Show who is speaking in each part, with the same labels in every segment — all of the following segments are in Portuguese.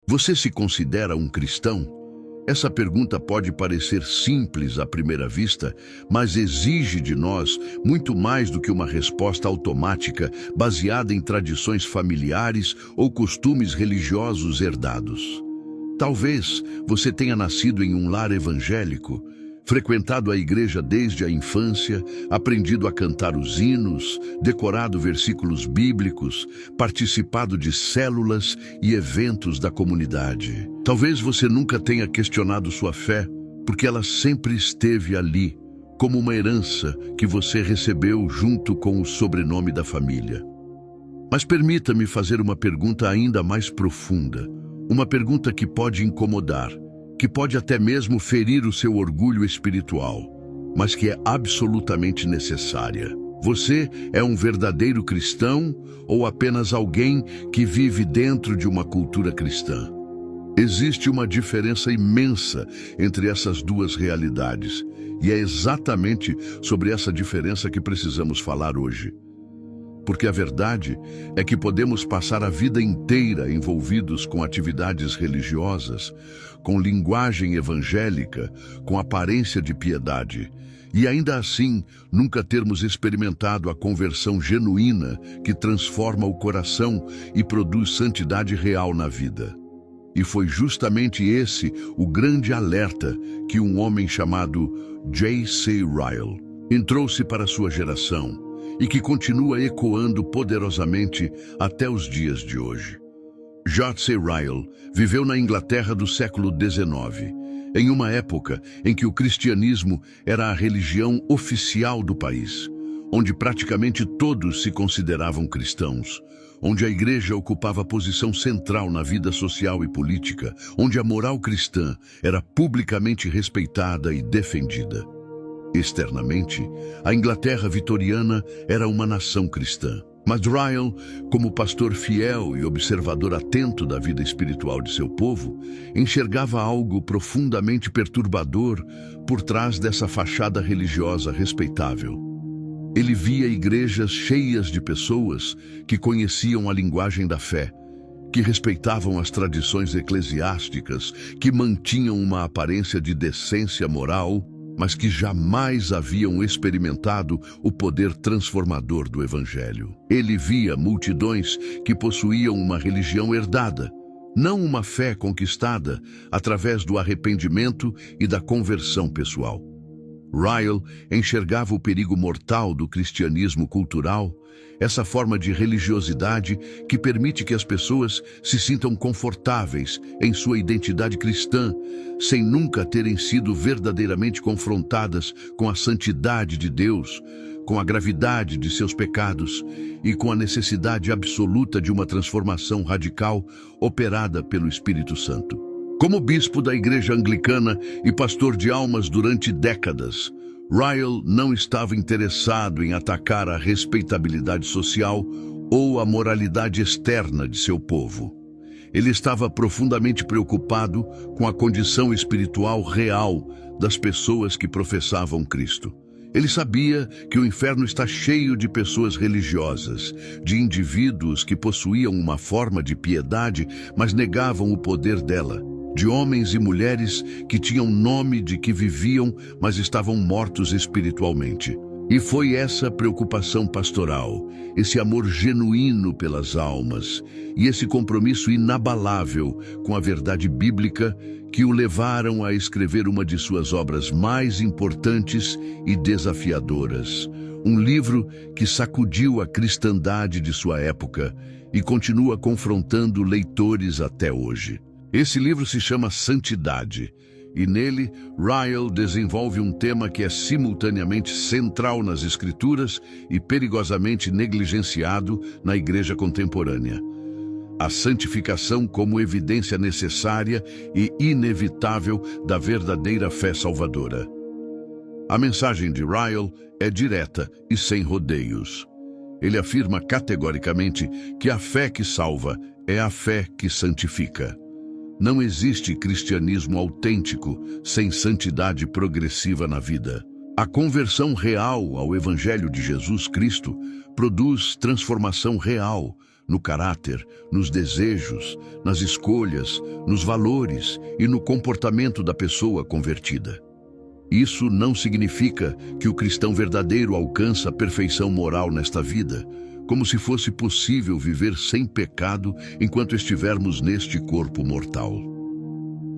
Speaker 1: Você se considera um cristão? Essa pergunta pode parecer simples à primeira vista, mas exige de nós muito mais do que uma resposta automática baseada em tradições familiares ou costumes religiosos herdados. Talvez você tenha nascido em um lar evangélico, frequentado a igreja desde a infância, aprendido a cantar os hinos, decorado versículos bíblicos, participado de células e eventos da comunidade. Talvez você nunca tenha questionado sua fé, porque ela sempre esteve ali, como uma herança que você recebeu junto com o sobrenome da família. Mas permita-me fazer uma pergunta ainda mais profunda, uma pergunta que pode incomodar, que pode até mesmo ferir o seu orgulho espiritual, mas que é absolutamente necessária. Você é um verdadeiro cristão ou apenas alguém que vive dentro de uma cultura cristã? Existe uma diferença imensa entre essas duas realidades, e é exatamente sobre essa diferença que precisamos falar hoje. Porque a verdade é que podemos passar a vida inteira envolvidos com atividades religiosas, com linguagem evangélica, com aparência de piedade, e ainda assim nunca termos experimentado a conversão genuína que transforma o coração e produz santidade real na vida. E foi justamente esse o grande alerta que um homem chamado J.C. Ryle trouxe para sua geração, e que continua ecoando poderosamente até os dias de hoje. J.C. Ryle viveu na Inglaterra do século XIX, em uma época em que o cristianismo era a religião oficial do país, onde praticamente todos se consideravam cristãos, onde a igreja ocupava posição central na vida social e política, onde a moral cristã era publicamente respeitada e defendida. Externamente, a Inglaterra vitoriana era uma nação cristã. Mas Ryle, como pastor fiel e observador atento da vida espiritual de seu povo, enxergava algo profundamente perturbador por trás dessa fachada religiosa respeitável. Ele via igrejas cheias de pessoas que conheciam a linguagem da fé, que respeitavam as tradições eclesiásticas, que mantinham uma aparência de decência moral, mas que jamais haviam experimentado o poder transformador do Evangelho. Ele via multidões que possuíam uma religião herdada, não uma fé conquistada através do arrependimento e da conversão pessoal. Ryle enxergava o perigo mortal do cristianismo cultural, essa forma de religiosidade que permite que as pessoas se sintam confortáveis em sua identidade cristã, sem nunca terem sido verdadeiramente confrontadas com a santidade de Deus, com a gravidade de seus pecados e com a necessidade absoluta de uma transformação radical operada pelo Espírito Santo. Como bispo da Igreja Anglicana e pastor de almas durante décadas, Ryle não estava interessado em atacar a respeitabilidade social ou a moralidade externa de seu povo. Ele estava profundamente preocupado com a condição espiritual real das pessoas que professavam Cristo. Ele sabia que o inferno está cheio de pessoas religiosas, de indivíduos que possuíam uma forma de piedade, mas negavam o poder dela, de homens e mulheres que tinham nome de que viviam, mas estavam mortos espiritualmente. E foi essa preocupação pastoral, esse amor genuíno pelas almas e esse compromisso inabalável com a verdade bíblica que o levaram a escrever uma de suas obras mais importantes e desafiadoras. Um livro que sacudiu a cristandade de sua época e continua confrontando leitores até hoje. Esse livro se chama Santidade, e nele, Ryle desenvolve um tema que é simultaneamente central nas Escrituras e perigosamente negligenciado na Igreja contemporânea: a santificação como evidência necessária e inevitável da verdadeira fé salvadora. A mensagem de Ryle é direta e sem rodeios. Ele afirma categoricamente que a fé que salva é a fé que santifica. Não existe cristianismo autêntico sem santidade progressiva na vida. A conversão real ao Evangelho de Jesus Cristo produz transformação real, no caráter, nos desejos, nas escolhas, nos valores e no comportamento da pessoa convertida. Isso não significa que o cristão verdadeiro alcança a perfeição moral nesta vida, como se fosse possível viver sem pecado enquanto estivermos neste corpo mortal.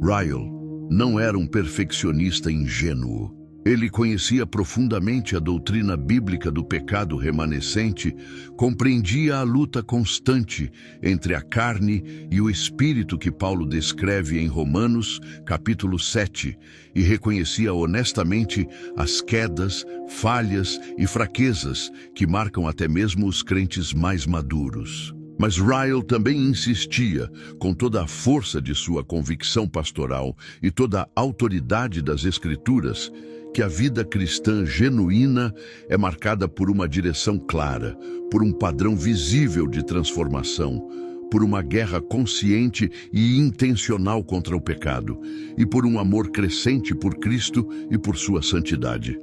Speaker 1: Ryle não era um perfeccionista ingênuo. Ele conhecia profundamente a doutrina bíblica do pecado remanescente, compreendia a luta constante entre a carne e o espírito que Paulo descreve em Romanos, capítulo 7, e reconhecia honestamente as quedas, falhas e fraquezas que marcam até mesmo os crentes mais maduros. Mas Ryle também insistia, com toda a força de sua convicção pastoral e toda a autoridade das Escrituras, que a vida cristã genuína é marcada por uma direção clara, por um padrão visível de transformação, por uma guerra consciente e intencional contra o pecado, e por um amor crescente por Cristo e por sua santidade.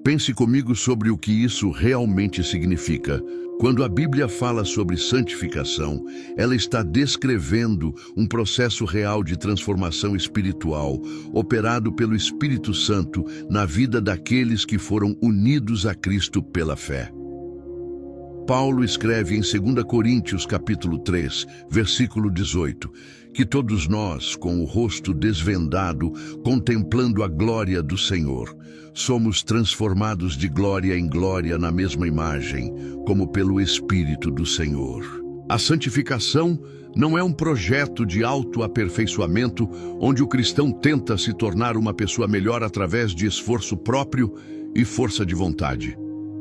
Speaker 1: Pense comigo sobre o que isso realmente significa. Quando a Bíblia fala sobre santificação, ela está descrevendo um processo real de transformação espiritual, operado pelo Espírito Santo na vida daqueles que foram unidos a Cristo pela fé. Paulo escreve em 2 Coríntios capítulo 3, versículo 18, que todos nós, com o rosto desvendado, contemplando a glória do Senhor, somos transformados de glória em glória na mesma imagem, como pelo Espírito do Senhor. A santificação não é um projeto de autoaperfeiçoamento onde o cristão tenta se tornar uma pessoa melhor através de esforço próprio e força de vontade.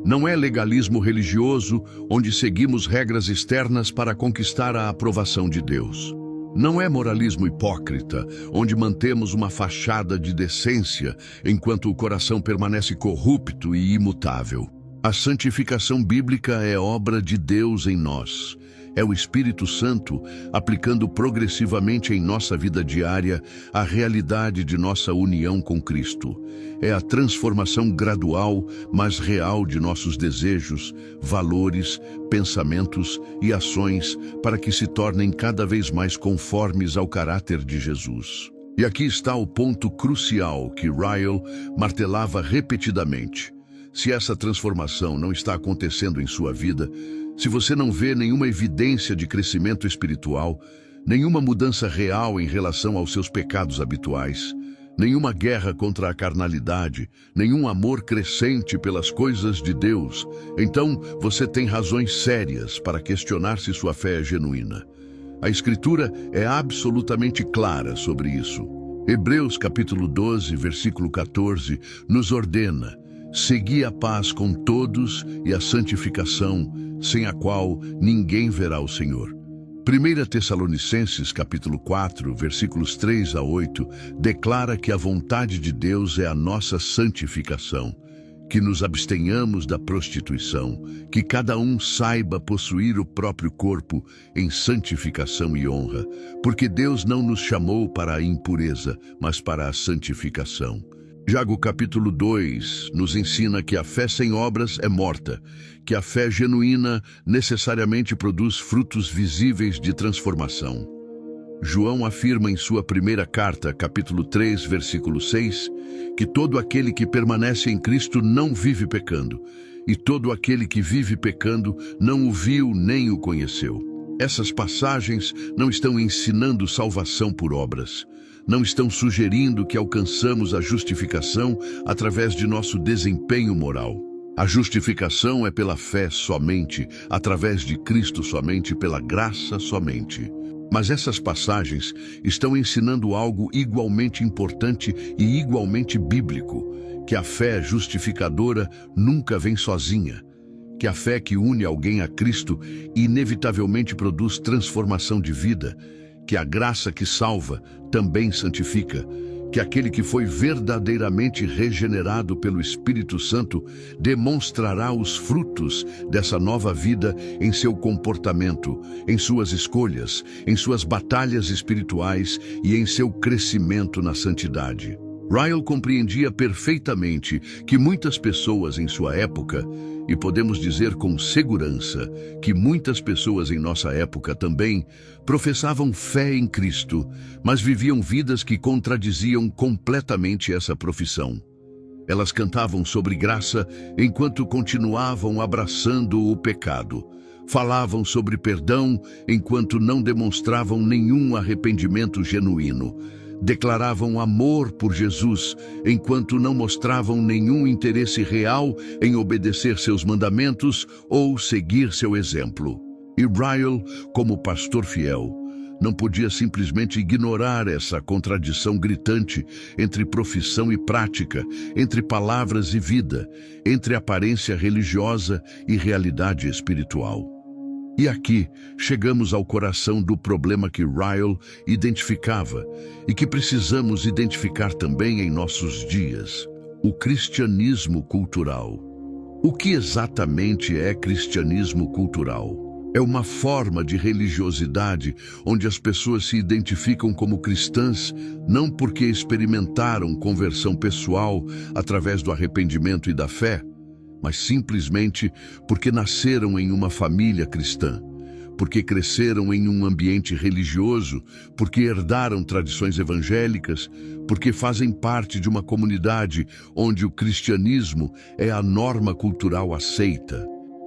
Speaker 1: Não é legalismo religioso onde seguimos regras externas para conquistar a aprovação de Deus. Não é moralismo hipócrita, onde mantemos uma fachada de decência enquanto o coração permanece corrupto e imutável. A santificação bíblica é obra de Deus em nós. É o Espírito Santo aplicando progressivamente em nossa vida diária a realidade de nossa união com Cristo. É a transformação gradual, mas real de nossos desejos, valores, pensamentos e ações para que se tornem cada vez mais conformes ao caráter de Jesus. E aqui está o ponto crucial que Ryle martelava repetidamente. Se essa transformação não está acontecendo em sua vida, se você não vê nenhuma evidência de crescimento espiritual, nenhuma mudança real em relação aos seus pecados habituais, nenhuma guerra contra a carnalidade, nenhum amor crescente pelas coisas de Deus, então você tem razões sérias para questionar se sua fé é genuína. A Escritura é absolutamente clara sobre isso. Hebreus capítulo 12, versículo 14, nos ordena: segui a paz com todos e a santificação, sem a qual ninguém verá o Senhor. 1 Tessalonicenses capítulo 4, versículos 3 a 8, declara que a vontade de Deus é a nossa santificação, que nos abstenhamos da prostituição, que cada um saiba possuir o próprio corpo em santificação e honra, porque Deus não nos chamou para a impureza, mas para a santificação. Tiago capítulo 2 nos ensina que a fé sem obras é morta, que a fé genuína necessariamente produz frutos visíveis de transformação. João afirma em sua primeira carta, capítulo 3, versículo 6, que todo aquele que permanece em Cristo não vive pecando, e todo aquele que vive pecando não o viu nem o conheceu. Essas passagens não estão ensinando salvação por obras. Não estão sugerindo que alcançamos a justificação através de nosso desempenho moral. A justificação é pela fé somente, através de Cristo somente, pela graça somente. Mas essas passagens estão ensinando algo igualmente importante e igualmente bíblico, que a fé justificadora nunca vem sozinha, que a fé que une alguém a Cristo inevitavelmente produz transformação de vida, que a graça que salva também santifica, que aquele que foi verdadeiramente regenerado pelo Espírito Santo demonstrará os frutos dessa nova vida em seu comportamento, em suas escolhas, em suas batalhas espirituais e em seu crescimento na santidade. Ryle compreendia perfeitamente que muitas pessoas em sua época, e podemos dizer com segurança que muitas pessoas em nossa época também, professavam fé em Cristo, mas viviam vidas que contradiziam completamente essa profissão. Elas cantavam sobre graça enquanto continuavam abraçando o pecado. Falavam sobre perdão enquanto não demonstravam nenhum arrependimento genuíno. Declaravam amor por Jesus enquanto não mostravam nenhum interesse real em obedecer seus mandamentos ou seguir seu exemplo. E Ryle, como pastor fiel, não podia simplesmente ignorar essa contradição gritante entre profissão e prática, entre palavras e vida, entre aparência religiosa e realidade espiritual. E aqui chegamos ao coração do problema que Ryle identificava e que precisamos identificar também em nossos dias: o cristianismo cultural. O que exatamente é cristianismo cultural? É uma forma de religiosidade onde as pessoas se identificam como cristãs não porque experimentaram conversão pessoal através do arrependimento e da fé, mas simplesmente porque nasceram em uma família cristã, porque cresceram em um ambiente religioso, porque herdaram tradições evangélicas, porque fazem parte de uma comunidade onde o cristianismo é a norma cultural aceita.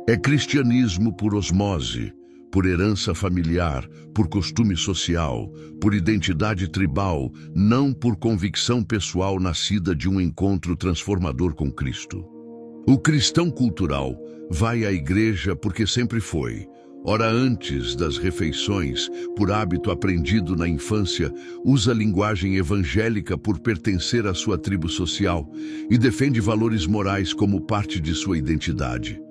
Speaker 1: É cristianismo por osmose, por herança familiar, por costume social, por identidade tribal, não por convicção pessoal nascida de um encontro transformador com Cristo. O cristão cultural vai à igreja porque sempre foi. Ora, antes das refeições, por hábito aprendido na infância, usa a linguagem evangélica por pertencer à sua tribo social e defende valores morais como parte de sua identidade.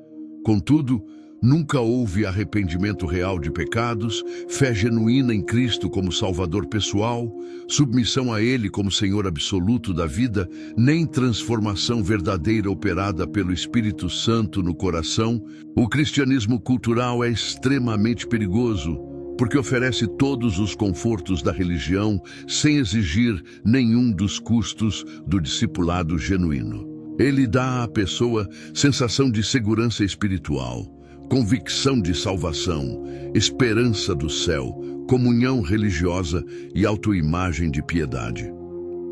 Speaker 1: Contudo, nunca houve arrependimento real de pecados, fé genuína em Cristo como Salvador pessoal, submissão a Ele como Senhor absoluto da vida, nem transformação verdadeira operada pelo Espírito Santo no coração. O cristianismo cultural é extremamente perigoso, porque oferece todos os confortos da religião sem exigir nenhum dos custos do discipulado genuíno. Ele dá à pessoa sensação de segurança espiritual, convicção de salvação, esperança do céu, comunhão religiosa e autoimagem de piedade.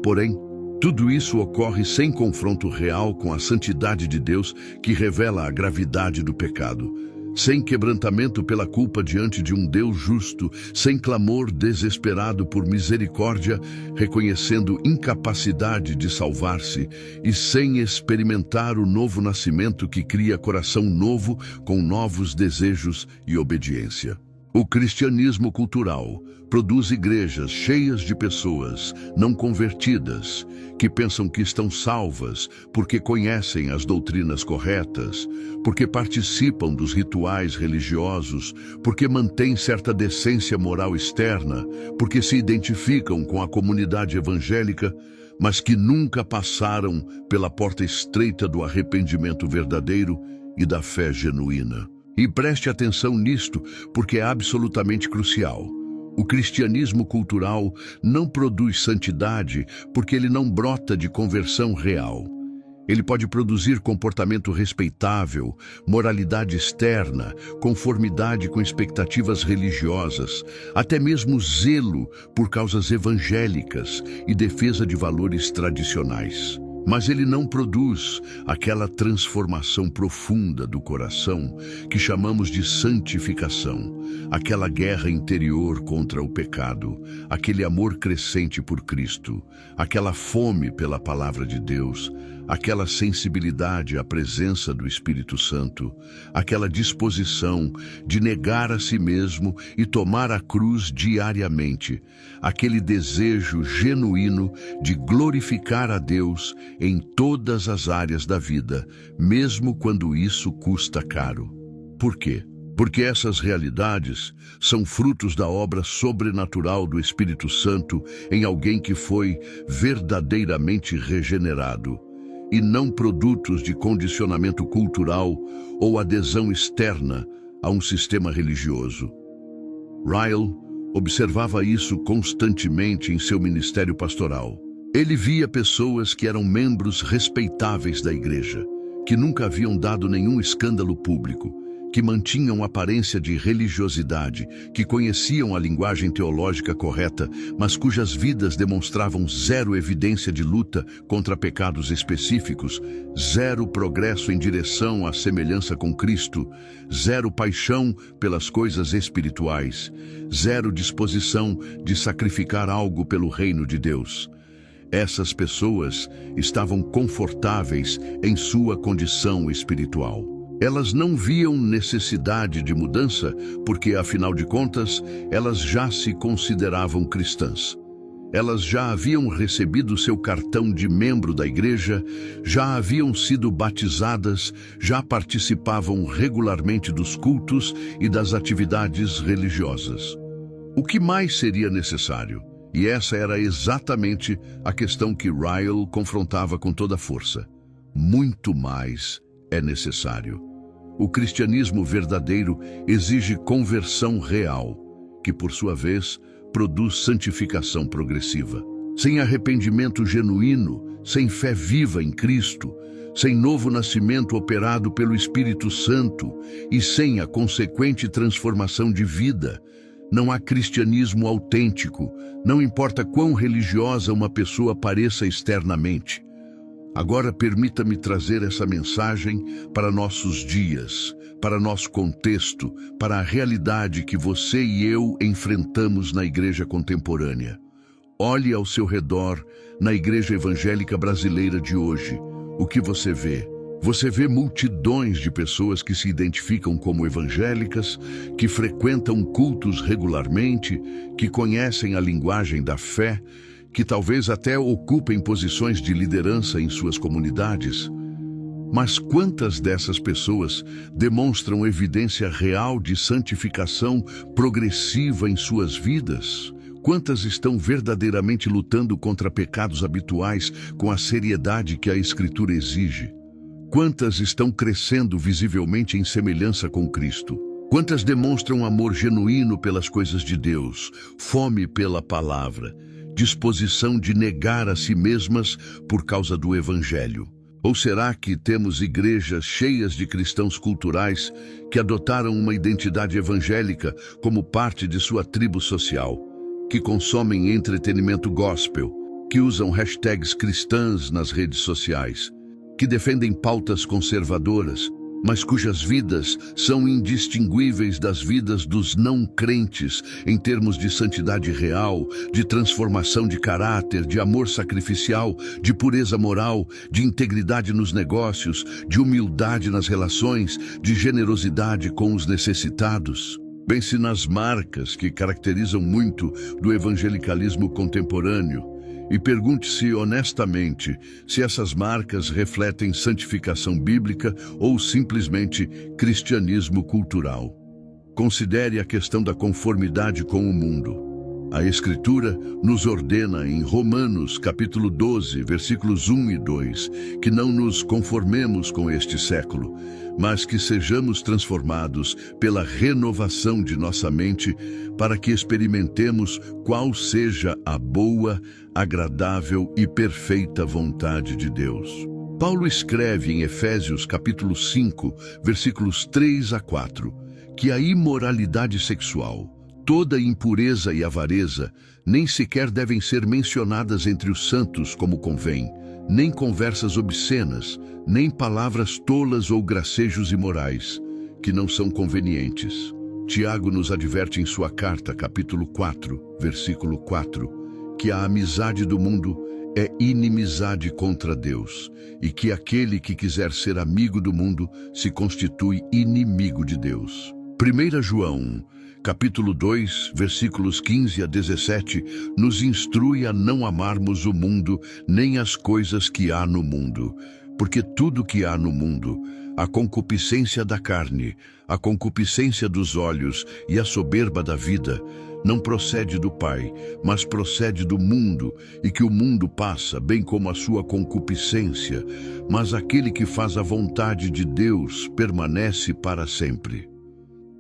Speaker 1: Porém, tudo isso ocorre sem confronto real com a santidade de Deus que revela a gravidade do pecado, sem quebrantamento pela culpa diante de um Deus justo, sem clamor desesperado por misericórdia, reconhecendo incapacidade de salvar-se e sem experimentar o novo nascimento que cria coração novo com novos desejos e obediência. O cristianismo cultural produz igrejas cheias de pessoas não convertidas, que pensam que estão salvas porque conhecem as doutrinas corretas, porque participam dos rituais religiosos, porque mantêm certa decência moral externa, porque se identificam com a comunidade evangélica, mas que nunca passaram pela porta estreita do arrependimento verdadeiro e da fé genuína. E preste atenção nisto, porque é absolutamente crucial. O cristianismo cultural não produz santidade porque ele não brota de conversão real. Ele pode produzir comportamento respeitável, moralidade externa, conformidade com expectativas religiosas, até mesmo zelo por causas evangélicas e defesa de valores tradicionais. Mas ele não produz aquela transformação profunda do coração que chamamos de santificação, aquela guerra interior contra o pecado, aquele amor crescente por Cristo, aquela fome pela palavra de Deus, aquela sensibilidade à presença do Espírito Santo, aquela disposição de negar a si mesmo e tomar a cruz diariamente, aquele desejo genuíno de glorificar a Deus em todas as áreas da vida, mesmo quando isso custa caro. Por quê? Porque essas realidades são frutos da obra sobrenatural do Espírito Santo em alguém que foi verdadeiramente regenerado, e não produtos de condicionamento cultural ou adesão externa a um sistema religioso. Ryle observava isso constantemente em seu ministério pastoral. Ele via pessoas que eram membros respeitáveis da igreja, que nunca haviam dado nenhum escândalo público, que mantinham aparência de religiosidade, que conheciam a linguagem teológica correta, mas cujas vidas demonstravam zero evidência de luta contra pecados específicos, zero progresso em direção à semelhança com Cristo, zero paixão pelas coisas espirituais, zero disposição de sacrificar algo pelo reino de Deus. Essas pessoas estavam confortáveis em sua condição espiritual. Elas não viam necessidade de mudança porque, afinal de contas, elas já se consideravam cristãs. Elas já haviam recebido seu cartão de membro da igreja, já haviam sido batizadas, já participavam regularmente dos cultos e das atividades religiosas. O que mais seria necessário? E essa era exatamente a questão que Ryle confrontava com toda força. Muito mais é necessário. O cristianismo verdadeiro exige conversão real, que por sua vez produz santificação progressiva. Sem arrependimento genuíno, sem fé viva em Cristo, sem novo nascimento operado pelo Espírito Santo e sem a consequente transformação de vida, não há cristianismo autêntico, não importa quão religiosa uma pessoa pareça externamente. Agora permita-me trazer essa mensagem para nossos dias, para nosso contexto, para a realidade que você e eu enfrentamos na igreja contemporânea. Olhe ao seu redor, na igreja evangélica brasileira de hoje. O que você vê? Você vê multidões de pessoas que se identificam como evangélicas, que frequentam cultos regularmente, que conhecem a linguagem da fé, que talvez até ocupem posições de liderança em suas comunidades. Mas quantas dessas pessoas demonstram evidência real de santificação progressiva em suas vidas? Quantas estão verdadeiramente lutando contra pecados habituais com a seriedade que a Escritura exige? Quantas estão crescendo visivelmente em semelhança com Cristo? Quantas demonstram amor genuíno pelas coisas de Deus, fome pela palavra, disposição de negar a si mesmas por causa do Evangelho? Ou será que temos igrejas cheias de cristãos culturais que adotaram uma identidade evangélica como parte de sua tribo social, que consomem entretenimento gospel, que usam hashtags cristãs nas redes sociais, que defendem pautas conservadoras, mas cujas vidas são indistinguíveis das vidas dos não crentes em termos de santidade real, de transformação de caráter, de amor sacrificial, de pureza moral, de integridade nos negócios, de humildade nas relações, de generosidade com os necessitados? Pense nas marcas que caracterizam muito do evangelicalismo contemporâneo e pergunte-se honestamente se essas marcas refletem santificação bíblica ou simplesmente cristianismo cultural. Considere a questão da conformidade com o mundo. A Escritura nos ordena em Romanos capítulo 12, versículos 1 e 2, que não nos conformemos com este século, mas que sejamos transformados pela renovação de nossa mente para que experimentemos qual seja a boa, agradável e perfeita vontade de Deus. Paulo escreve em Efésios capítulo 5, versículos 3 a 4, que a imoralidade sexual, toda impureza e avareza nem sequer devem ser mencionadas entre os santos como convém, nem conversas obscenas, nem palavras tolas ou gracejos imorais, que não são convenientes. Tiago nos adverte em sua carta, capítulo 4, versículo 4, que a amizade do mundo é inimizade contra Deus, e que aquele que quiser ser amigo do mundo se constitui inimigo de Deus. 1 João, capítulo 2, versículos 15 a 17, nos instrui a não amarmos o mundo, nem as coisas que há no mundo. Porque tudo que há no mundo, a concupiscência da carne, a concupiscência dos olhos e a soberba da vida, não procede do Pai, mas procede do mundo, e que o mundo passa, bem como a sua concupiscência, mas aquele que faz a vontade de Deus permanece para sempre.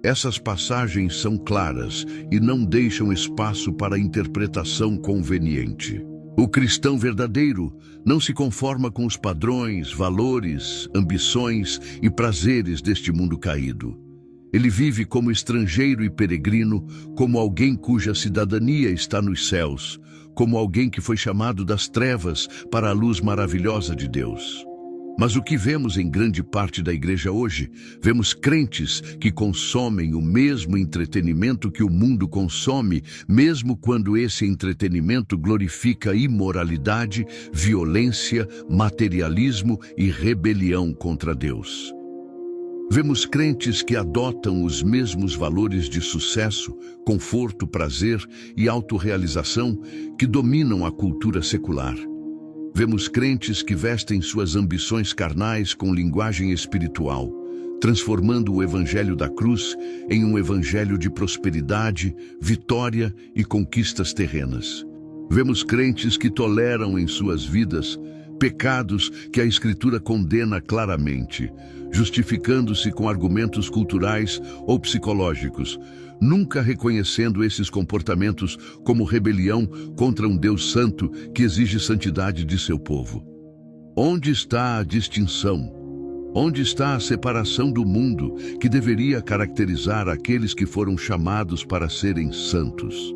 Speaker 1: Essas passagens são claras e não deixam espaço para interpretação conveniente. O cristão verdadeiro não se conforma com os padrões, valores, ambições e prazeres deste mundo caído. Ele vive como estrangeiro e peregrino, como alguém cuja cidadania está nos céus, como alguém que foi chamado das trevas para a luz maravilhosa de Deus. Mas o que vemos em grande parte da igreja hoje? Vemos crentes que consomem o mesmo entretenimento que o mundo consome, mesmo quando esse entretenimento glorifica imoralidade, violência, materialismo e rebelião contra Deus. Vemos crentes que adotam os mesmos valores de sucesso, conforto, prazer e autorrealização que dominam a cultura secular. Vemos crentes que vestem suas ambições carnais com linguagem espiritual, transformando o evangelho da cruz em um evangelho de prosperidade, vitória e conquistas terrenas. Vemos crentes que toleram em suas vidas pecados que a Escritura condena claramente, justificando-se com argumentos culturais ou psicológicos, nunca reconhecendo esses comportamentos como rebelião contra um Deus santo que exige santidade de seu povo. Onde está a distinção? Onde está a separação do mundo que deveria caracterizar aqueles que foram chamados para serem santos?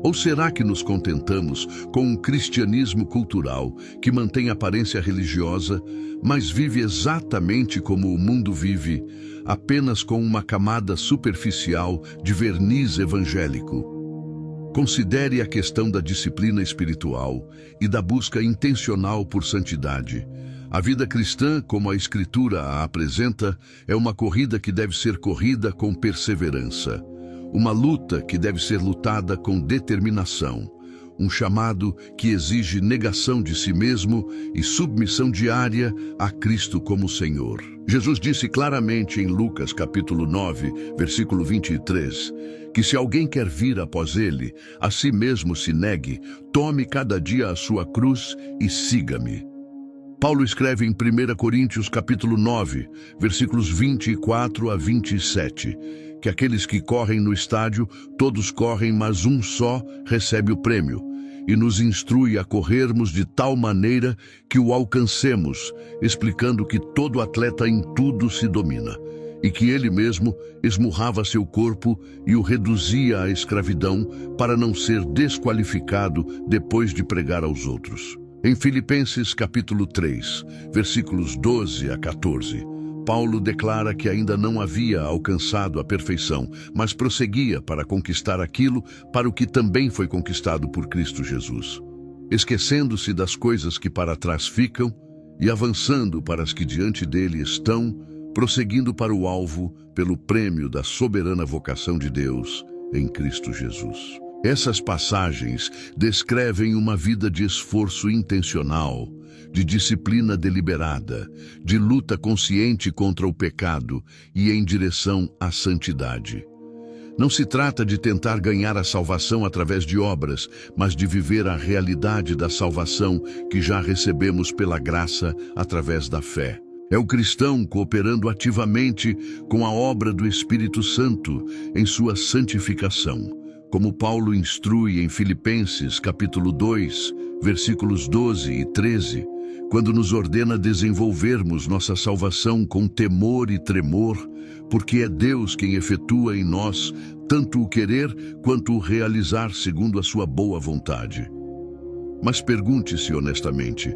Speaker 1: Ou será que nos contentamos com um cristianismo cultural que mantém aparência religiosa, mas vive exatamente como o mundo vive, apenas com uma camada superficial de verniz evangélico? Considere a questão da disciplina espiritual e da busca intencional por santidade. A vida cristã, como a Escritura a apresenta, é uma corrida que deve ser corrida com perseverança. Uma luta que deve ser lutada com determinação. Um chamado que exige negação de si mesmo e submissão diária a Cristo como Senhor. Jesus disse claramente em Lucas capítulo 9, versículo 23, que se alguém quer vir após ele, a si mesmo se negue, tome cada dia a sua cruz e siga-me. Paulo escreve em 1 Coríntios capítulo 9, versículos 24 a 27, que aqueles que correm no estádio, todos correm, mas um só recebe o prêmio, e nos instrui a corrermos de tal maneira que o alcancemos, explicando que todo atleta em tudo se domina, e que ele mesmo esmurrava seu corpo e o reduzia à escravidão para não ser desqualificado depois de pregar aos outros. Em Filipenses capítulo 3, versículos 12 a 14, Paulo declara que ainda não havia alcançado a perfeição, mas prosseguia para conquistar aquilo para o que também foi conquistado por Cristo Jesus, esquecendo-se das coisas que para trás ficam e avançando para as que diante dele estão, prosseguindo para o alvo pelo prêmio da soberana vocação de Deus em Cristo Jesus. Essas passagens descrevem uma vida de esforço intencional, de disciplina deliberada, de luta consciente contra o pecado e em direção à santidade. Não se trata de tentar ganhar a salvação através de obras, mas de viver a realidade da salvação que já recebemos pela graça através da fé. É o cristão cooperando ativamente com a obra do Espírito Santo em sua santificação, como Paulo instrui em Filipenses capítulo 2, versículos 12 e 13, quando nos ordena desenvolvermos nossa salvação com temor e tremor, porque é Deus quem efetua em nós tanto o querer quanto o realizar segundo a sua boa vontade. Mas pergunte-se honestamente,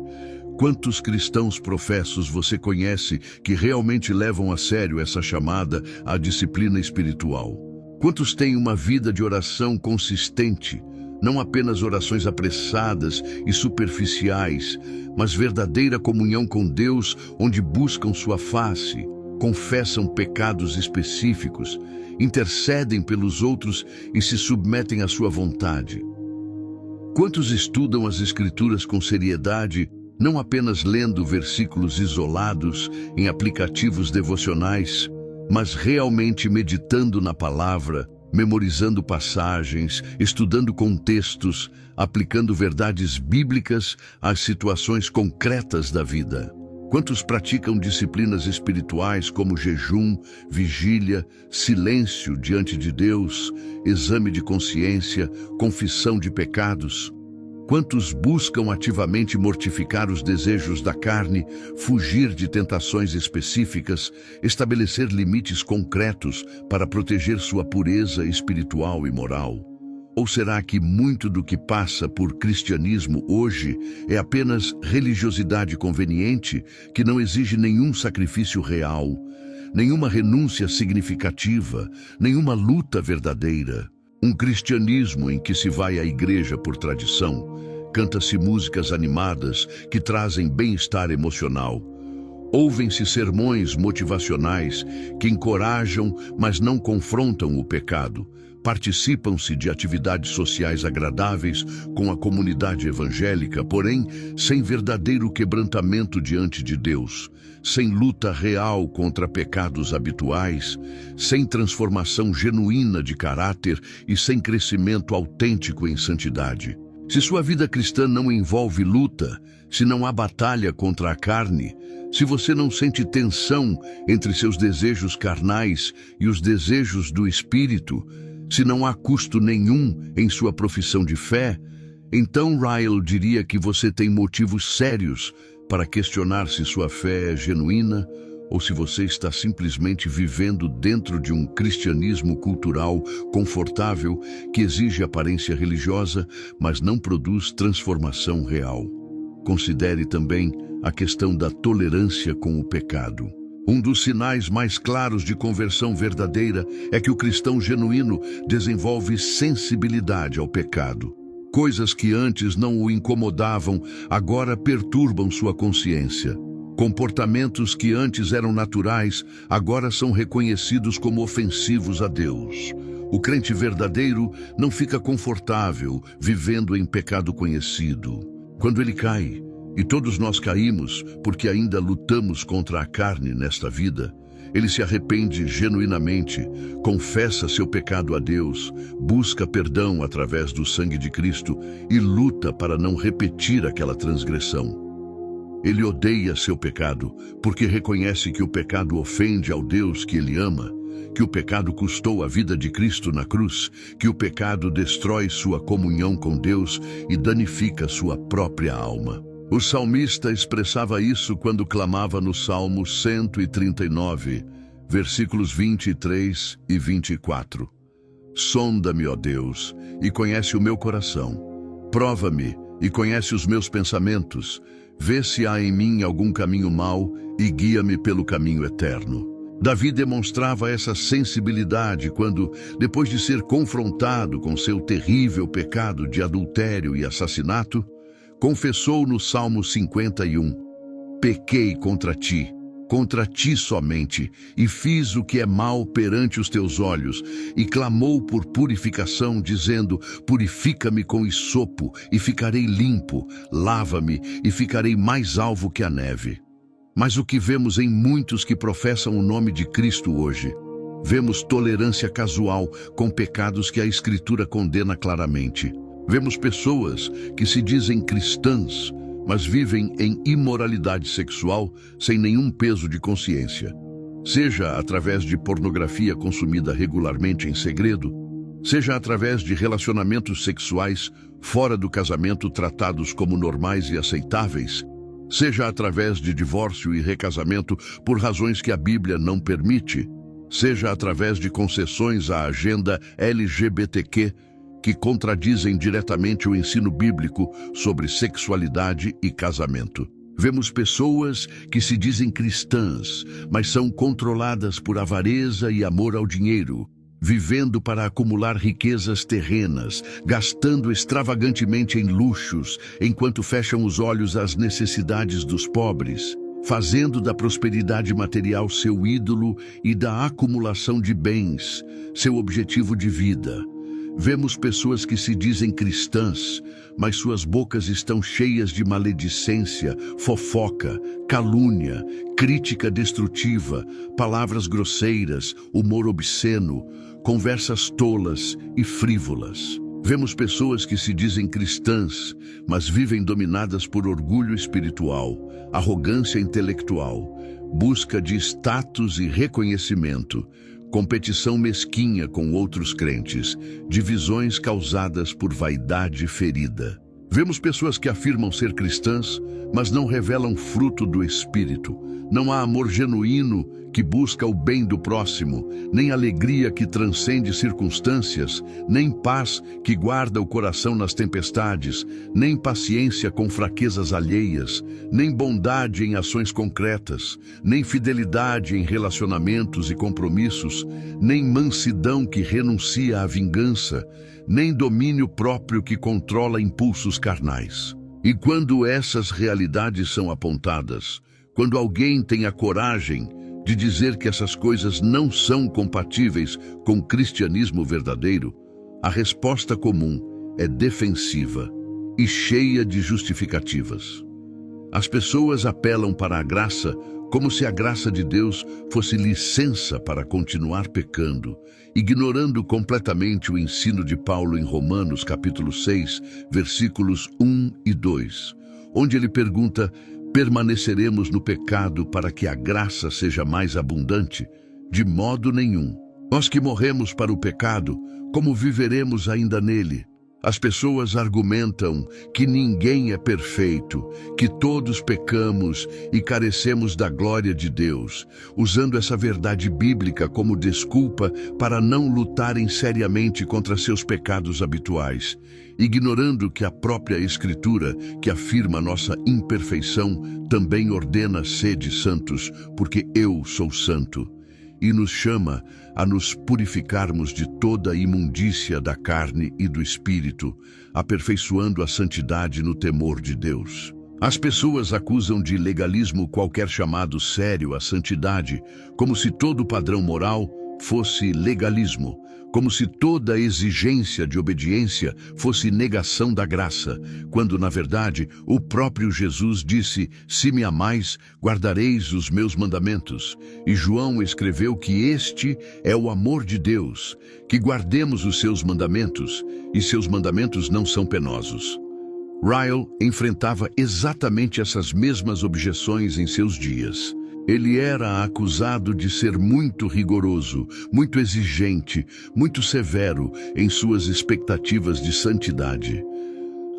Speaker 1: quantos cristãos professos você conhece que realmente levam a sério essa chamada à disciplina espiritual? Quantos têm uma vida de oração consistente, não apenas orações apressadas e superficiais, mas verdadeira comunhão com Deus, onde buscam sua face, confessam pecados específicos, intercedem pelos outros e se submetem à sua vontade? Quantos estudam as Escrituras com seriedade, não apenas lendo versículos isolados em aplicativos devocionais, mas realmente meditando na palavra, memorizando passagens, estudando contextos, aplicando verdades bíblicas às situações concretas da vida? Quantos praticam disciplinas espirituais como jejum, vigília, silêncio diante de Deus, exame de consciência, confissão de pecados? Quantos buscam ativamente mortificar os desejos da carne, fugir de tentações específicas, estabelecer limites concretos para proteger sua pureza espiritual e moral? Ou será que muito do que passa por cristianismo hoje é apenas religiosidade conveniente que não exige nenhum sacrifício real, nenhuma renúncia significativa, nenhuma luta verdadeira? Um cristianismo em que se vai à igreja por tradição, canta-se músicas animadas que trazem bem-estar emocional. Ouvem-se sermões motivacionais que encorajam, mas não confrontam o pecado. Participam-se de atividades sociais agradáveis com a comunidade evangélica, porém, sem verdadeiro quebrantamento diante de Deus, sem luta real contra pecados habituais, sem transformação genuína de caráter e sem crescimento autêntico em santidade. Se sua vida cristã não envolve luta, se não há batalha contra a carne, se você não sente tensão entre seus desejos carnais e os desejos do Espírito, se não há custo nenhum em sua profissão de fé, então Ryle diria que você tem motivos sérios para questionar se sua fé é genuína ou se você está simplesmente vivendo dentro de um cristianismo cultural confortável que exige aparência religiosa, mas não produz transformação real. Considere também a questão da tolerância com o pecado. Um dos sinais mais claros de conversão verdadeira é que o cristão genuíno desenvolve sensibilidade ao pecado. Coisas que antes não o incomodavam, agora perturbam sua consciência. Comportamentos que antes eram naturais, agora são reconhecidos como ofensivos a Deus. O crente verdadeiro não fica confortável vivendo em pecado conhecido. Quando ele cai, e todos nós caímos porque ainda lutamos contra a carne nesta vida, ele se arrepende genuinamente, confessa seu pecado a Deus, busca perdão através do sangue de Cristo e luta para não repetir aquela transgressão. Ele odeia seu pecado porque reconhece que o pecado ofende ao Deus que ele ama, que o pecado custou a vida de Cristo na cruz, que o pecado destrói sua comunhão com Deus e danifica sua própria alma. O salmista expressava isso quando clamava no Salmo 139, versículos 23 e 24. Sonda-me, ó Deus, e conhece o meu coração. Prova-me e conhece os meus pensamentos. Vê se há em mim algum caminho mau e guia-me pelo caminho eterno. Davi demonstrava essa sensibilidade quando, depois de ser confrontado com seu terrível pecado de adultério e assassinato, confessou no Salmo 51, pequei contra ti somente, e fiz o que é mal perante os teus olhos, e clamou por purificação, dizendo, purifica-me com hisopo, e ficarei limpo, lava-me, e ficarei mais alvo que a neve. Mas o que vemos em muitos que professam o nome de Cristo hoje? Vemos tolerância casual com pecados que a Escritura condena claramente. Vemos pessoas que se dizem cristãs, mas vivem em imoralidade sexual sem nenhum peso de consciência. Seja através de pornografia consumida regularmente em segredo, seja através de relacionamentos sexuais fora do casamento tratados como normais e aceitáveis, seja através de divórcio e recasamento por razões que a Bíblia não permite, seja através de concessões à agenda LGBTQ, que contradizem diretamente o ensino bíblico sobre sexualidade e casamento. Vemos pessoas que se dizem cristãs, mas são controladas por avareza e amor ao dinheiro, vivendo para acumular riquezas terrenas, gastando extravagantemente em luxos, enquanto fecham os olhos às necessidades dos pobres, fazendo da prosperidade material seu ídolo e da acumulação de bens seu objetivo de vida. Vemos pessoas que se dizem cristãs, mas suas bocas estão cheias de maledicência, fofoca, calúnia, crítica destrutiva, palavras grosseiras, humor obsceno, conversas tolas e frívolas. Vemos pessoas que se dizem cristãs, mas vivem dominadas por orgulho espiritual, arrogância intelectual, busca de status e reconhecimento, competição mesquinha com outros crentes, divisões causadas por vaidade ferida. Vemos pessoas que afirmam ser cristãs, mas não revelam fruto do Espírito. Não há amor genuíno que busca o bem do próximo, nem alegria que transcende circunstâncias, nem paz que guarda o coração nas tempestades, nem paciência com fraquezas alheias, nem bondade em ações concretas, nem fidelidade em relacionamentos e compromissos, nem mansidão que renuncia à vingança, nem domínio próprio que controla impulsos carnais. E quando essas realidades são apontadas, quando alguém tem a coragem de dizer que essas coisas não são compatíveis com o cristianismo verdadeiro, a resposta comum é defensiva e cheia de justificativas. As pessoas apelam para a graça como se a graça de Deus fosse licença para continuar pecando, ignorando completamente o ensino de Paulo em Romanos capítulo 6, versículos 1 e 2, onde ele pergunta: permaneceremos no pecado para que a graça seja mais abundante? De modo nenhum. Nós que morremos para o pecado, como viveremos ainda nele? As pessoas argumentam que ninguém é perfeito, que todos pecamos e carecemos da glória de Deus, usando essa verdade bíblica como desculpa para não lutarem seriamente contra seus pecados habituais, ignorando que a própria Escritura, que afirma nossa imperfeição, também ordena: sede santos, porque eu sou santo, e nos chama a nos purificarmos de toda a imundícia da carne e do espírito, aperfeiçoando a santidade no temor de Deus. As pessoas acusam de legalismo qualquer chamado sério à santidade, como se todo padrão moral fosse legalismo, como se toda exigência de obediência fosse negação da graça, quando, na verdade, o próprio Jesus disse: se me amais, guardareis os meus mandamentos. E João escreveu que este é o amor de Deus, que guardemos os seus mandamentos, e seus mandamentos não são penosos. Ryle enfrentava exatamente essas mesmas objeções em seus dias. Ele era acusado de ser muito rigoroso, muito exigente, muito severo em suas expectativas de santidade.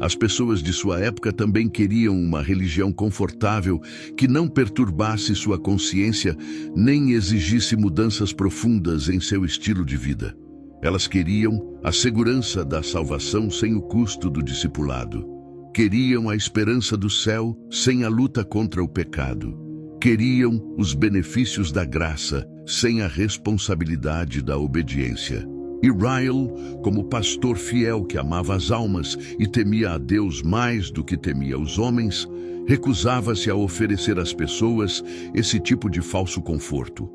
Speaker 1: As pessoas de sua época também queriam uma religião confortável que não perturbasse sua consciência nem exigisse mudanças profundas em seu estilo de vida. Elas queriam a segurança da salvação sem o custo do discipulado. Queriam a esperança do céu sem a luta contra o pecado. Queriam os benefícios da graça sem a responsabilidade da obediência. E Ryle, como pastor fiel que amava as almas e temia a Deus mais do que temia os homens, recusava-se a oferecer às pessoas esse tipo de falso conforto.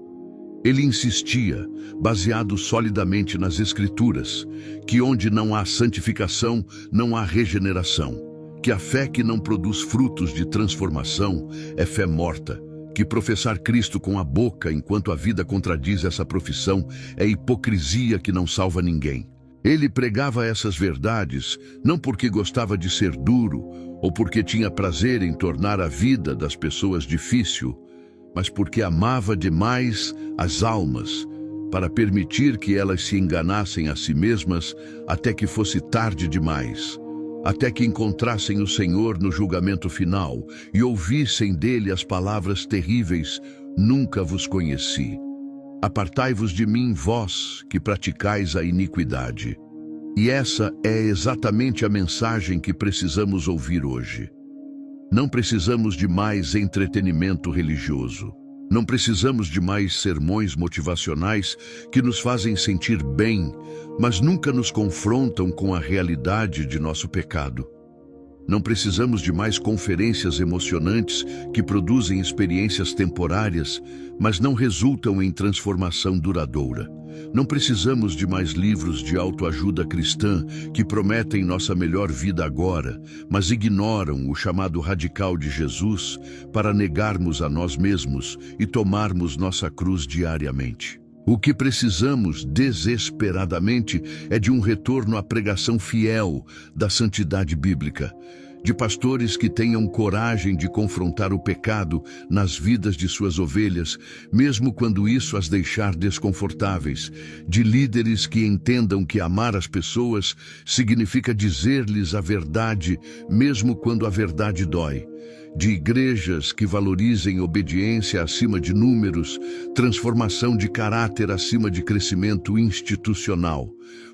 Speaker 1: Ele insistia, baseado solidamente nas Escrituras, que onde não há santificação, não há regeneração, que a fé que não produz frutos de transformação é fé morta, que professar Cristo com a boca enquanto a vida contradiz essa profissão é hipocrisia que não salva ninguém. Ele pregava essas verdades não porque gostava de ser duro ou porque tinha prazer em tornar a vida das pessoas difícil, mas porque amava demais as almas para permitir que elas se enganassem a si mesmas até que fosse tarde demais. Até que encontrassem o Senhor no julgamento final e ouvissem dele as palavras terríveis: nunca vos conheci. Apartai-vos de mim, vós que praticais a iniquidade. E essa é exatamente a mensagem que precisamos ouvir hoje. Não precisamos de mais entretenimento religioso. Não precisamos de mais sermões motivacionais que nos fazem sentir bem, mas nunca nos confrontam com a realidade de nosso pecado. Não precisamos de mais conferências emocionantes que produzem experiências temporárias, mas não resultam em transformação duradoura. Não precisamos de mais livros de autoajuda cristã que prometem nossa melhor vida agora, mas ignoram o chamado radical de Jesus para negarmos a nós mesmos e tomarmos nossa cruz diariamente. O que precisamos desesperadamente é de um retorno à pregação fiel da santidade bíblica, de pastores que tenham coragem de confrontar o pecado nas vidas de suas ovelhas, mesmo quando isso as deixar desconfortáveis, de líderes que entendam que amar as pessoas significa dizer-lhes a verdade, mesmo quando a verdade dói, de igrejas que valorizem obediência acima de números, transformação de caráter acima de crescimento institucional,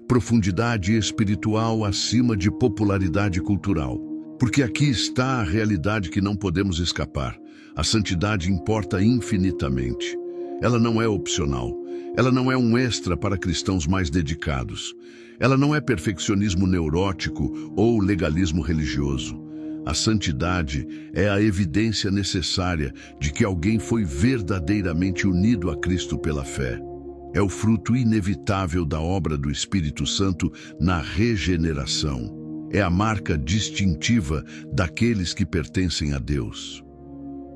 Speaker 1: profundidade espiritual acima de popularidade cultural. Porque aqui está a realidade que não podemos escapar. A santidade importa infinitamente. Ela não é opcional. Ela não é um extra para cristãos mais dedicados. Ela não é perfeccionismo neurótico ou legalismo religioso. A santidade é a evidência necessária de que alguém foi verdadeiramente unido a Cristo pela fé. É o fruto inevitável da obra do Espírito Santo na regeneração. É a marca distintiva daqueles que pertencem a Deus.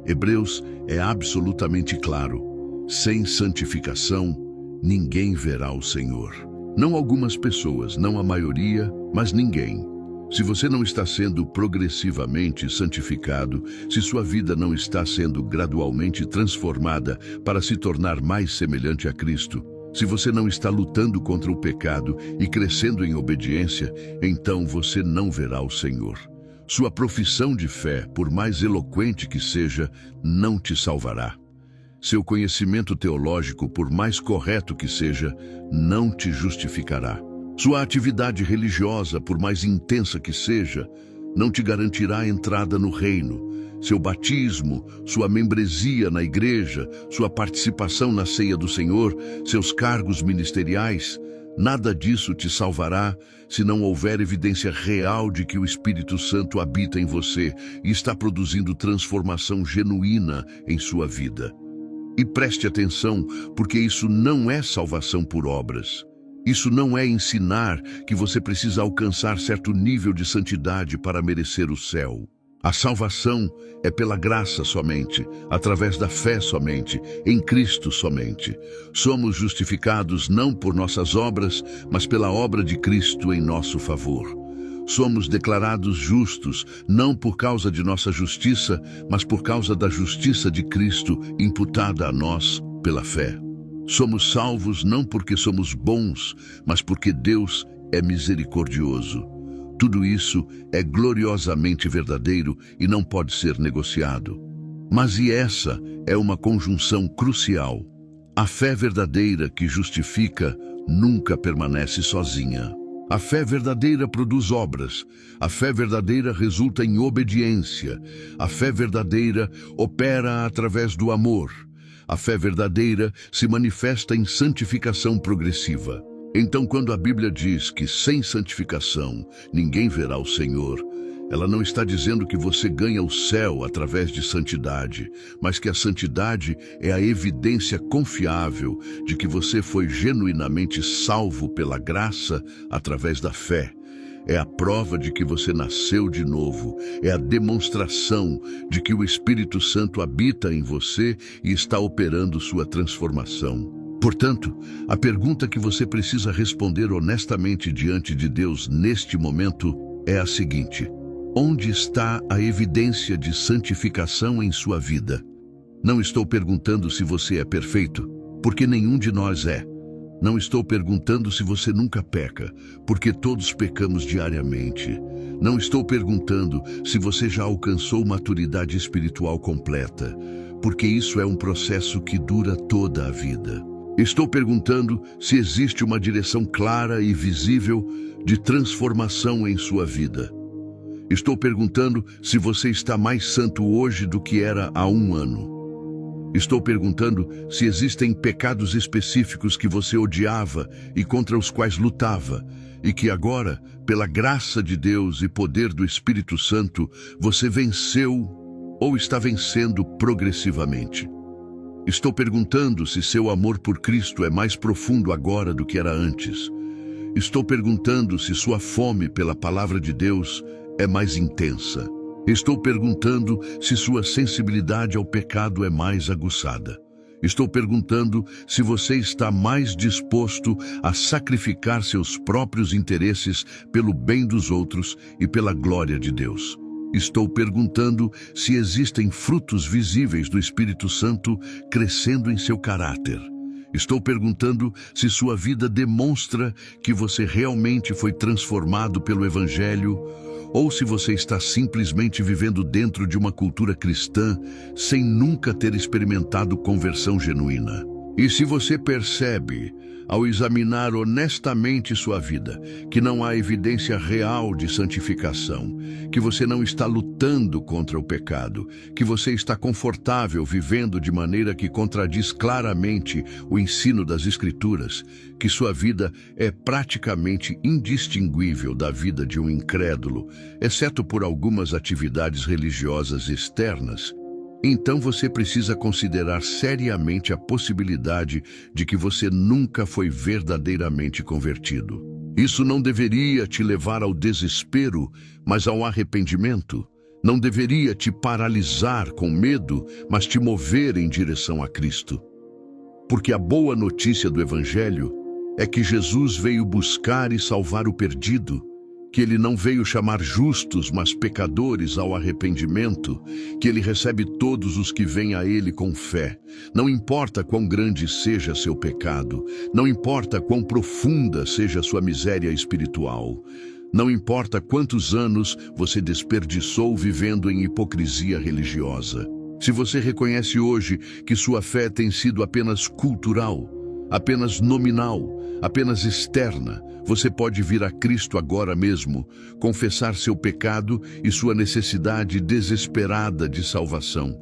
Speaker 1: Hebreus é absolutamente claro. Sem santificação, ninguém verá o Senhor. Não algumas pessoas, não a maioria, mas ninguém. Se você não está sendo progressivamente santificado, se sua vida não está sendo gradualmente transformada para se tornar mais semelhante a Cristo, se você não está lutando contra o pecado e crescendo em obediência, então você não verá o Senhor. Sua profissão de fé, por mais eloquente que seja, não te salvará. Seu conhecimento teológico, por mais correto que seja, não te justificará. Sua atividade religiosa, por mais intensa que seja, não te garantirá a entrada no reino. Seu batismo, sua membresia na igreja, sua participação na ceia do Senhor, seus cargos ministeriais, nada disso te salvará se não houver evidência real de que o Espírito Santo habita em você e está produzindo transformação genuína em sua vida. E preste atenção, porque isso não é salvação por obras. Isso não é ensinar que você precisa alcançar certo nível de santidade para merecer o céu. A salvação é pela graça somente, através da fé somente, em Cristo somente. Somos justificados não por nossas obras, mas pela obra de Cristo em nosso favor. Somos declarados justos, não por causa de nossa justiça, mas por causa da justiça de Cristo imputada a nós pela fé. Somos salvos não porque somos bons, mas porque Deus é misericordioso. Tudo isso é gloriosamente verdadeiro e não pode ser negociado. Mas e essa é uma conjunção crucial. A fé verdadeira que justifica nunca permanece sozinha. A fé verdadeira produz obras. A fé verdadeira resulta em obediência. A fé verdadeira opera através do amor. A fé verdadeira se manifesta em santificação progressiva. Então, quando a Bíblia diz que sem santificação ninguém verá o Senhor, ela não está dizendo que você ganha o céu através de santidade, mas que a santidade é a evidência confiável de que você foi genuinamente salvo pela graça através da fé. É a prova de que você nasceu de novo. É a demonstração de que o Espírito Santo habita em você e está operando sua transformação. Portanto, a pergunta que você precisa responder honestamente diante de Deus neste momento é a seguinte: onde está a evidência de santificação em sua vida? Não estou perguntando se você é perfeito, porque nenhum de nós é. Não estou perguntando se você nunca peca, porque todos pecamos diariamente. Não estou perguntando se você já alcançou maturidade espiritual completa, porque isso é um processo que dura toda a vida. Estou perguntando se existe uma direção clara e visível de transformação em sua vida. Estou perguntando se você está mais santo hoje do que era há um ano. Estou perguntando se existem pecados específicos que você odiava e contra os quais lutava, e que agora, pela graça de Deus e poder do Espírito Santo, você venceu ou está vencendo progressivamente. Estou perguntando se seu amor por Cristo é mais profundo agora do que era antes. Estou perguntando se sua fome pela palavra de Deus é mais intensa. Estou perguntando se sua sensibilidade ao pecado é mais aguçada. Estou perguntando se você está mais disposto a sacrificar seus próprios interesses pelo bem dos outros e pela glória de Deus. Estou perguntando se existem frutos visíveis do Espírito Santo crescendo em seu caráter. Estou perguntando se sua vida demonstra que você realmente foi transformado pelo Evangelho ou se você está simplesmente vivendo dentro de uma cultura cristã sem nunca ter experimentado conversão genuína. E se você percebe, ao examinar honestamente sua vida, que não há evidência real de santificação, que você não está lutando contra o pecado, que você está confortável vivendo de maneira que contradiz claramente o ensino das Escrituras, que sua vida é praticamente indistinguível da vida de um incrédulo, exceto por algumas atividades religiosas externas, então você precisa considerar seriamente a possibilidade de que você nunca foi verdadeiramente convertido. Isso não deveria te levar ao desespero, mas ao arrependimento. Não deveria te paralisar com medo, mas te mover em direção a Cristo. Porque a boa notícia do Evangelho é que Jesus veio buscar e salvar o perdido, que ele não veio chamar justos, mas pecadores ao arrependimento, que ele recebe todos os que vêm a ele com fé. Não importa quão grande seja seu pecado, não importa quão profunda seja sua miséria espiritual, não importa quantos anos você desperdiçou vivendo em hipocrisia religiosa. Se você reconhece hoje que sua fé tem sido apenas cultural, apenas nominal, apenas externa, você pode vir a Cristo agora mesmo, confessar seu pecado e sua necessidade desesperada de salvação,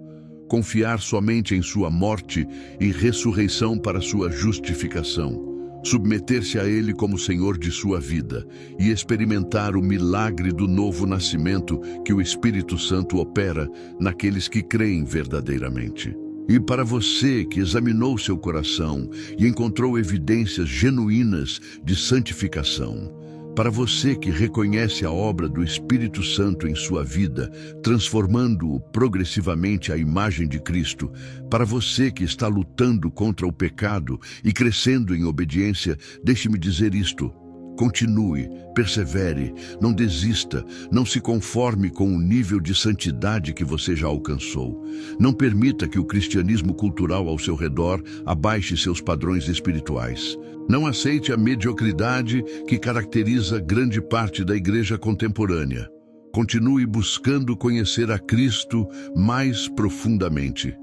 Speaker 1: confiar somente em sua morte e ressurreição para sua justificação, submeter-se a Ele como Senhor de sua vida e experimentar o milagre do novo nascimento que o Espírito Santo opera naqueles que creem verdadeiramente. E para você que examinou seu coração e encontrou evidências genuínas de santificação, para você que reconhece a obra do Espírito Santo em sua vida, transformando-o progressivamente à imagem de Cristo, para você que está lutando contra o pecado e crescendo em obediência, deixe-me dizer isto: continue, persevere, não desista, não se conforme com o nível de santidade que você já alcançou. Não permita que o cristianismo cultural ao seu redor abaixe seus padrões espirituais. Não aceite a mediocridade que caracteriza grande parte da igreja contemporânea. Continue buscando conhecer a Cristo mais profundamente.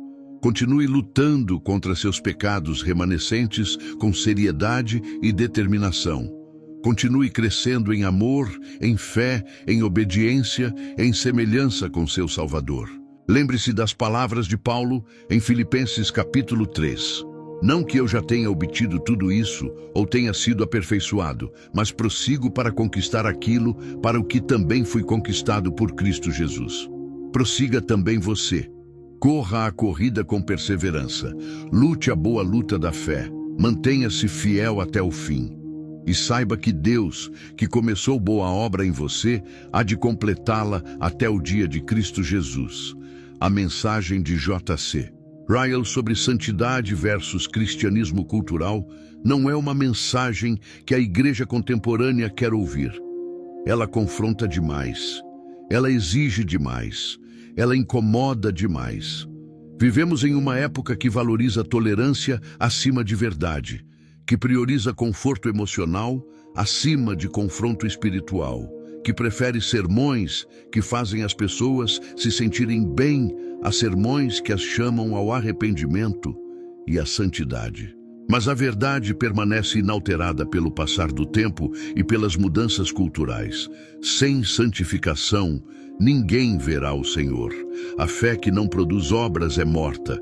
Speaker 1: Continue lutando contra seus pecados remanescentes com seriedade e determinação. Continue crescendo em amor, em fé, em obediência, em semelhança com seu Salvador. Lembre-se das palavras de Paulo em Filipenses capítulo 3. Não que eu já tenha obtido tudo isso ou tenha sido aperfeiçoado, mas prossigo para conquistar aquilo para o que também fui conquistado por Cristo Jesus. Prossiga também você. Corra a corrida com perseverança. Lute a boa luta da fé. Mantenha-se fiel até o fim. E saiba que Deus, que começou boa obra em você, há de completá-la até o dia de Cristo Jesus. A mensagem de J.C. Ryle sobre santidade versus cristianismo cultural não é uma mensagem que a igreja contemporânea quer ouvir. Ela confronta demais. Ela exige demais. Ela incomoda demais. Vivemos em uma época que valoriza tolerância acima de verdade, que prioriza conforto emocional acima de confronto espiritual, que prefere sermões que fazem as pessoas se sentirem bem a sermões que as chamam ao arrependimento e à santidade. Mas a verdade permanece inalterada pelo passar do tempo e pelas mudanças culturais. Sem santificação, ninguém verá o Senhor. A fé que não produz obras é morta.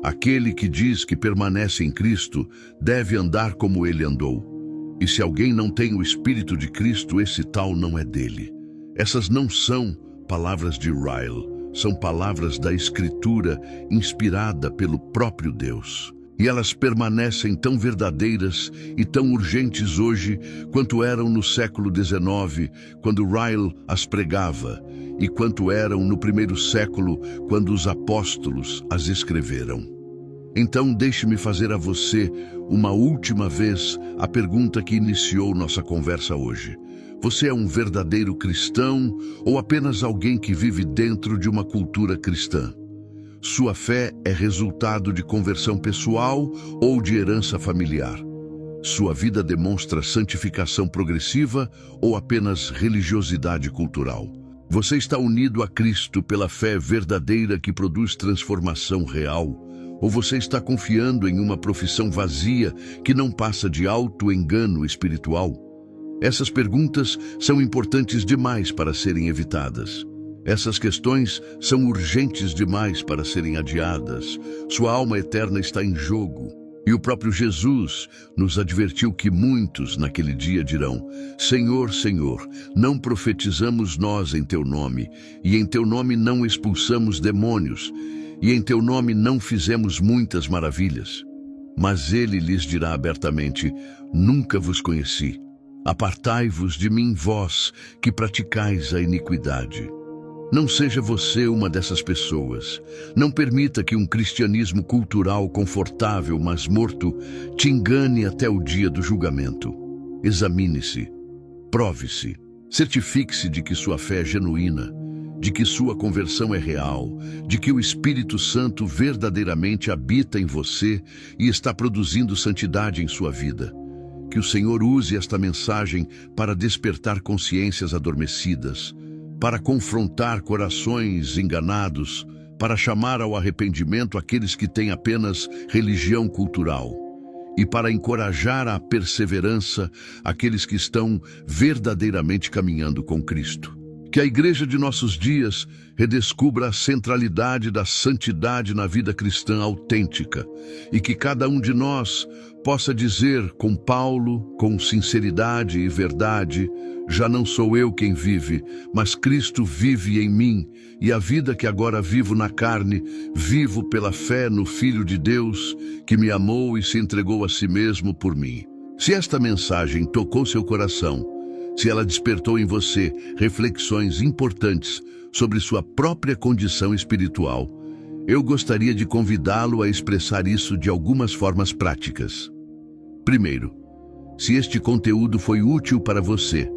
Speaker 1: Aquele que diz que permanece em Cristo deve andar como ele andou. E se alguém não tem o Espírito de Cristo, esse tal não é dele. Essas não são palavras de Ryle, são palavras da Escritura inspirada pelo próprio Deus. E elas permanecem tão verdadeiras e tão urgentes hoje quanto eram no século XIX, quando Ryle as pregava, e quanto eram no primeiro século, quando os apóstolos as escreveram. Então deixe-me fazer a você, uma última vez, a pergunta que iniciou nossa conversa hoje. Você é um verdadeiro cristão ou apenas alguém que vive dentro de uma cultura cristã? Sua fé é resultado de conversão pessoal ou de herança familiar? Sua vida demonstra santificação progressiva ou apenas religiosidade cultural? Você está unido a Cristo pela fé verdadeira que produz transformação real? Ou você está confiando em uma profissão vazia que não passa de auto-engano espiritual? Essas perguntas são importantes demais para serem evitadas. Essas questões são urgentes demais para serem adiadas. Sua alma eterna está em jogo. E o próprio Jesus nos advertiu que muitos naquele dia dirão: Senhor, Senhor, não profetizamos nós em Teu nome, e em Teu nome não expulsamos demônios, e em Teu nome não fizemos muitas maravilhas. Mas Ele lhes dirá abertamente: Nunca vos conheci. Apartai-vos de mim, vós, que praticais a iniquidade. Não seja você uma dessas pessoas. Não permita que um cristianismo cultural confortável, mas morto, te engane até o dia do julgamento. Examine-se, prove-se, certifique-se de que sua fé é genuína, de que sua conversão é real, de que o Espírito Santo verdadeiramente habita em você e está produzindo santidade em sua vida. Que o Senhor use esta mensagem para despertar consciências adormecidas, para confrontar corações enganados, para chamar ao arrependimento aqueles que têm apenas religião cultural e para encorajar à perseverança aqueles que estão verdadeiramente caminhando com Cristo. Que a igreja de nossos dias redescubra a centralidade da santidade na vida cristã autêntica e que cada um de nós possa dizer com Paulo, com sinceridade e verdade: já não sou eu quem vive, mas Cristo vive em mim, e a vida que agora vivo na carne, vivo pela fé no Filho de Deus, que me amou e se entregou a si mesmo por mim. Se esta mensagem tocou seu coração, se ela despertou em você reflexões importantes sobre sua própria condição espiritual, eu gostaria de convidá-lo a expressar isso de algumas formas práticas. Primeiro, se este conteúdo foi útil para você,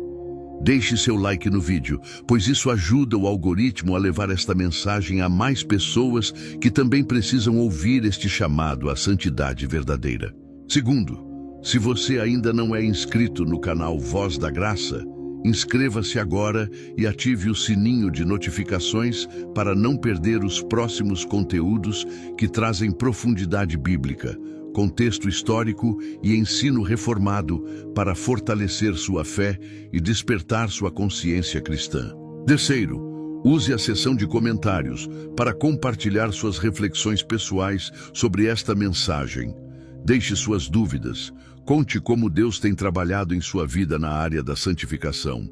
Speaker 1: deixe seu like no vídeo, pois isso ajuda o algoritmo a levar esta mensagem a mais pessoas que também precisam ouvir este chamado à santidade verdadeira. Segundo, se você ainda não é inscrito no canal Voz da Graça, inscreva-se agora e ative o sininho de notificações para não perder os próximos conteúdos que trazem profundidade bíblica, contexto histórico e ensino reformado para fortalecer sua fé e despertar sua consciência cristã. Terceiro, use a seção de comentários para compartilhar suas reflexões pessoais sobre esta mensagem. Deixe suas dúvidas. Conte como Deus tem trabalhado em sua vida na área da santificação,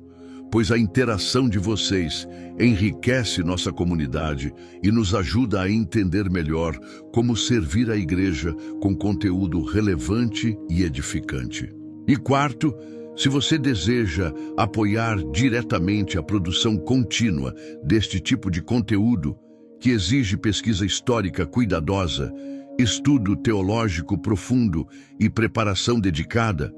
Speaker 1: pois a interação de vocês enriquece nossa comunidade e nos ajuda a entender melhor como servir a igreja com conteúdo relevante e edificante. E quarto, se você deseja apoiar diretamente a produção contínua deste tipo de conteúdo, que exige pesquisa histórica cuidadosa, estudo teológico profundo e preparação dedicada,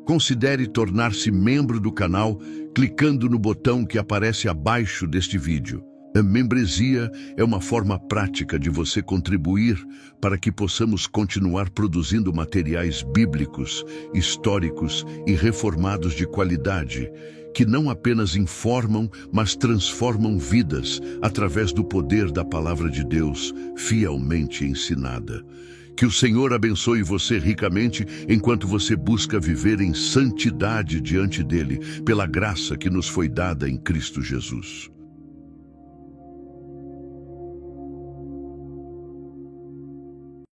Speaker 1: considere tornar-se membro do canal clicando no botão que aparece abaixo deste vídeo. A membresia é uma forma prática de você contribuir para que possamos continuar produzindo materiais bíblicos, históricos e reformados de qualidade, que não apenas informam, mas transformam vidas através do poder da Palavra de Deus fielmente ensinada. Que o Senhor abençoe você ricamente enquanto você busca viver em santidade diante dele, pela graça que nos foi dada em Cristo Jesus.